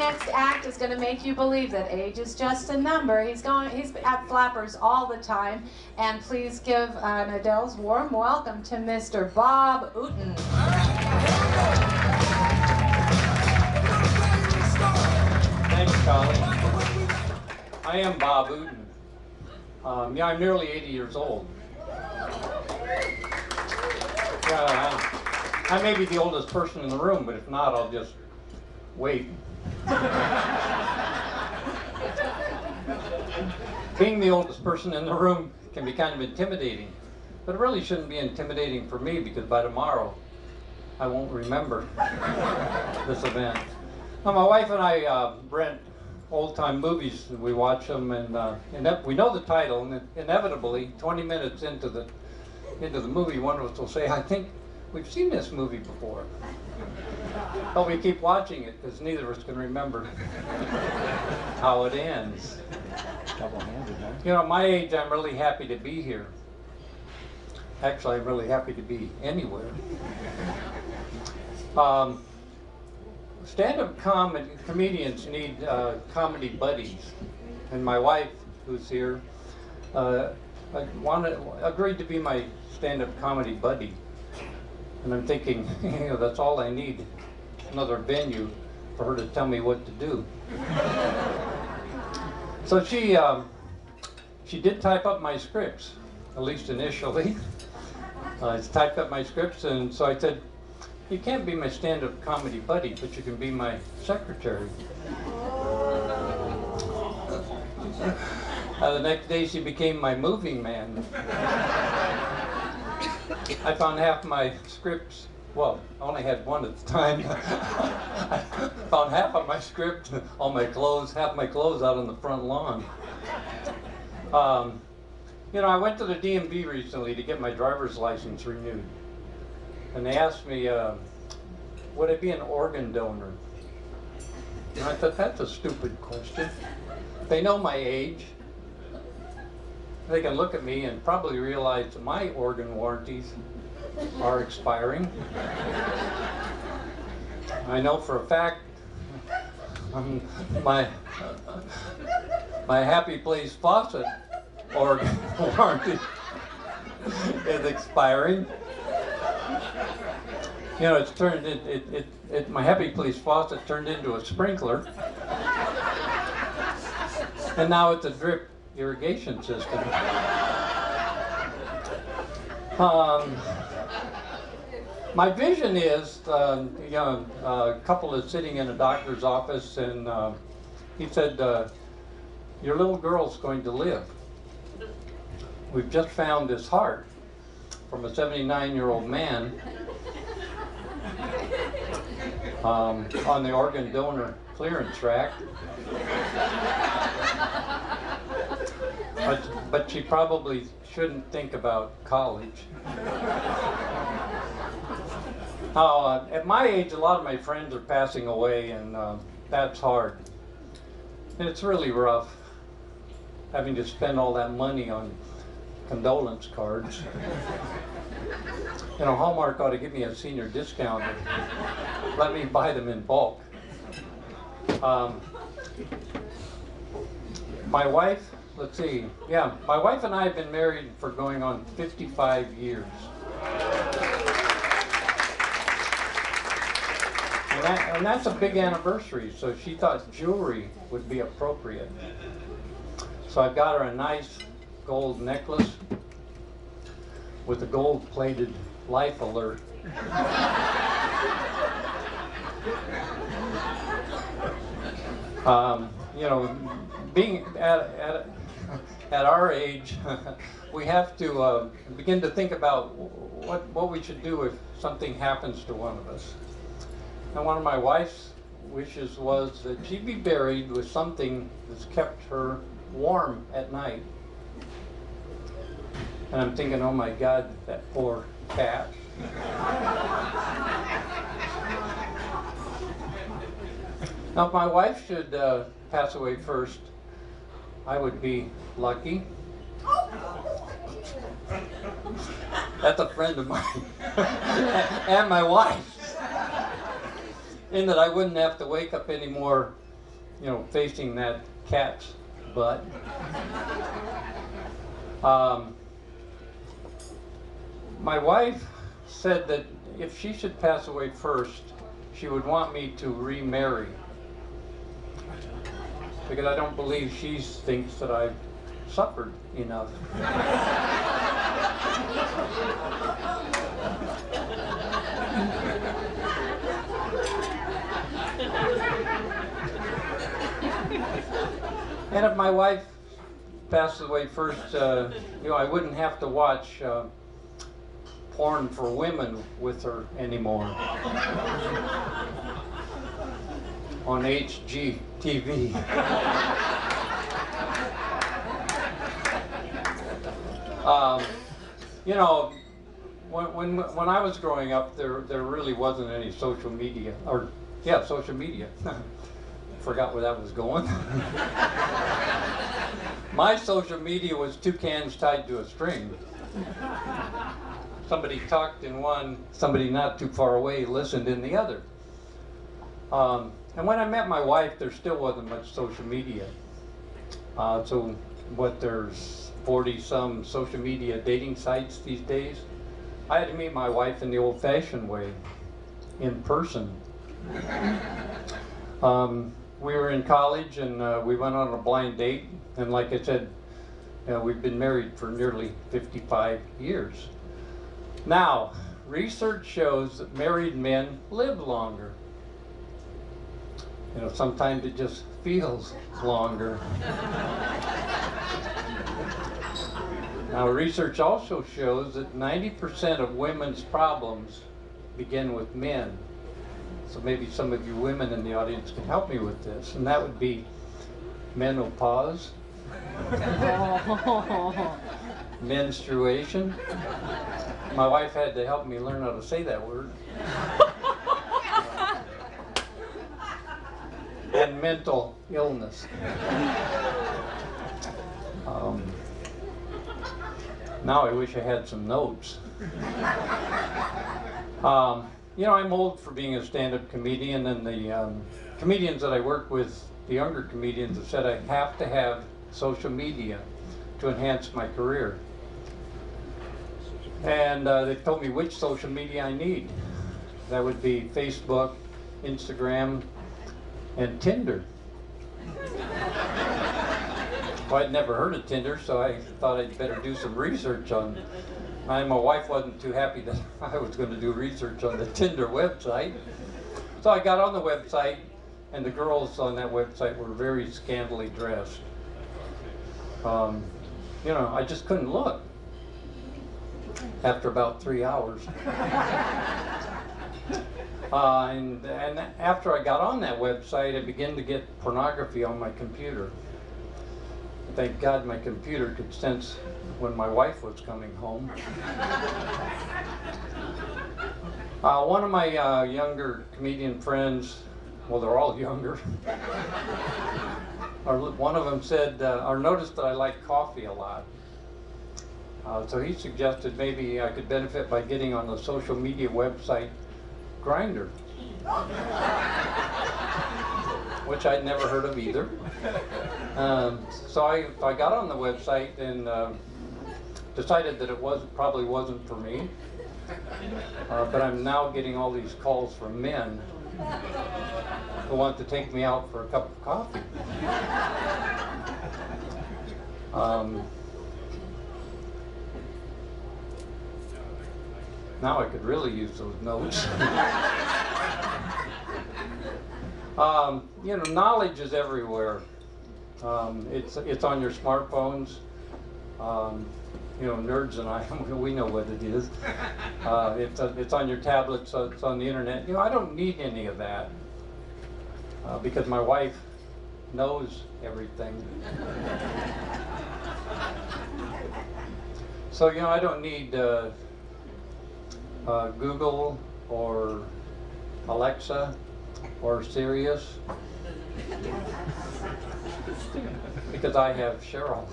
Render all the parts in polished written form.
next act is going to make you believe that age is just a number. He's at Flappers all the time. And please give an Adele's warm welcome to Mr. Bob Ooten. Thanks, Colleen. I am Bob Ooten. Yeah, I'm nearly 80 years old. Yeah, I may be the oldest person in the room, but if not, I'll just wait. Being the oldest person in the room can be kind of intimidating, but it really shouldn't be intimidating for me because by tomorrow, I won't remember this event. Now, my wife and I rent old-time movies, and we watch them, and we know the title, and inevitably, 20 minutes into the movie, one of us will say, "I think we've seen this movie before." But we keep watching it because neither of us can remember how it ends. Double-handed, huh? You know, at my age, I'm really happy to be here. Actually, I'm really happy to be anywhere. Stand-up comedians need comedy buddies, and my wife, who's here, agreed to be my stand-up comedy buddy. And I'm thinking, you know, that's all I need, another venue for her to tell me what to do. So she did type up my scripts, at least initially. She typed up my scripts, and so I said, "You can't be my stand-up comedy buddy, but you can be my secretary." The next day she became my moving man. I found half my scripts, well, I only had one at the time. I found half of my script, all my clothes, half my clothes out on the front lawn. You know, I went to the DMV recently to get my driver's license renewed. And they asked me, would I be an organ donor? And I thought, that's a stupid question. They know my age. They can look at me and probably realize that my organ warranties are expiring. I know for a fact my Happy Place faucet organ warranty is expiring. You know, it's turned my Happy Place faucet turned into a sprinkler, and now it's a drip irrigation system. My vision is, you know, a couple is sitting in a doctor's office, and he said, "Your little girl's going to live. We've just found this heart from a 79-year-old man on the organ donor clearance rack. But she probably shouldn't think about college." Now, at my age, a lot of my friends are passing away, and that's hard. And it's really rough having to spend all that money on condolence cards. You know, Hallmark ought to give me a senior discount and let me buy them in bulk. My wife, let's see, yeah, my wife and I have been married for going on 55 years. And that's a big anniversary, so she thought jewelry would be appropriate. So I got her a nice gold necklace with a gold-plated life alert. You know, being at our age, we have to begin to think about what we should do if something happens to one of us. And one of my wife's wishes was that she be buried with something that's kept her warm at night. And I'm thinking, oh my God, that poor cat. Now, if my wife should pass away first, I would be lucky. That's a friend of mine. And my wife. In that I wouldn't have to wake up anymore facing that cat's butt. My wife said that if she should pass away first, she would want me to remarry, because I don't believe she thinks that I've suffered enough. And if my wife passes away first, I wouldn't have to watch porn for women with her anymore on HGTV. When I was growing up, there really wasn't any social media, social media. Forgot where that was going. My social media was two cans tied to a string. Somebody talked in one, somebody not too far away listened in the other. And when I met my wife, there still wasn't much social media. There's 40-some social media dating sites these days. I had to meet my wife in the old-fashioned way, in person. We were in college and we went on a blind date, and like I said, we've been married for nearly 55 years. Now, research shows that married men live longer. Sometimes it just feels longer. Now, research also shows that 90% of women's problems begin with men. So maybe some of you women in the audience can help me with this, and that would be menopause, menstruation. My wife had to help me learn how to say that word. And mental illness. Now I wish I had some notes. I'm old for being a stand-up comedian, and the comedians that I work with, the younger comedians, have said I have to have social media to enhance my career. And they've told me which social media I need. That would be Facebook, Instagram, and Tinder. Well, I'd never heard of Tinder, so I thought I'd better do some research on it. My wife wasn't too happy that I was going to do research on the Tinder website. So I got on the website, and the girls on that website were very scantily dressed. I just couldn't look after about 3 hours. And after I got on that website, I began to get pornography on my computer. Thank God my computer could sense when my wife was coming home. One of my younger comedian friends, well, they're all younger, one of them said, or noticed that I like coffee a lot. So he suggested maybe I could benefit by getting on the social media website Grindr, which I'd never heard of either. So I got on the website and decided that it probably wasn't for me. But I'm now getting all these calls from men who want to take me out for a cup of coffee. Now I could really use those notes. Knowledge is everywhere. It's on your smartphones. Nerds and I, we know what it is. It's on your tablets, it's on the internet. I don't need any of that because my wife knows everything. So, I don't need Google or Alexa or Sirius because I have Cheryl.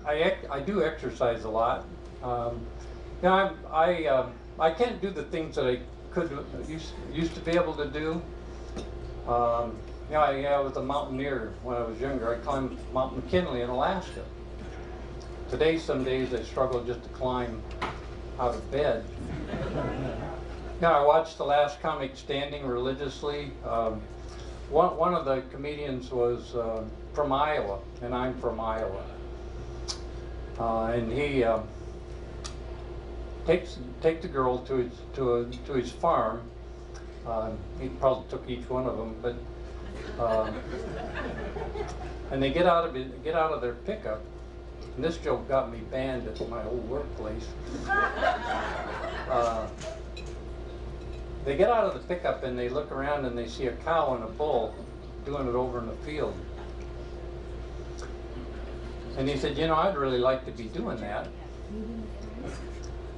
I do exercise a lot. You know, I can't do the things that I used to be able to do. You know, I was a mountaineer when I was younger. I climbed Mount McKinley in Alaska. Today, some days I struggle just to climb out of bed. Now, I watched The Last Comic Standing religiously. One of the comedians was from Iowa, and I'm from Iowa. And he takes the girl to his farm. He probably took each one of them, but and they get out of their pickup. And this joke got me banned at my old workplace. They get out of the pickup and they look around and they see a cow and a bull doing it over in the field. And he said, you know, I'd really like to be doing that.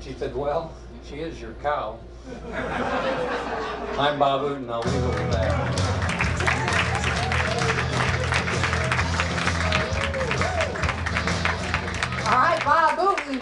She said, well, she is your cow. I'm Bob Ooten, I'll leave it with that. All right, Bob Ooten.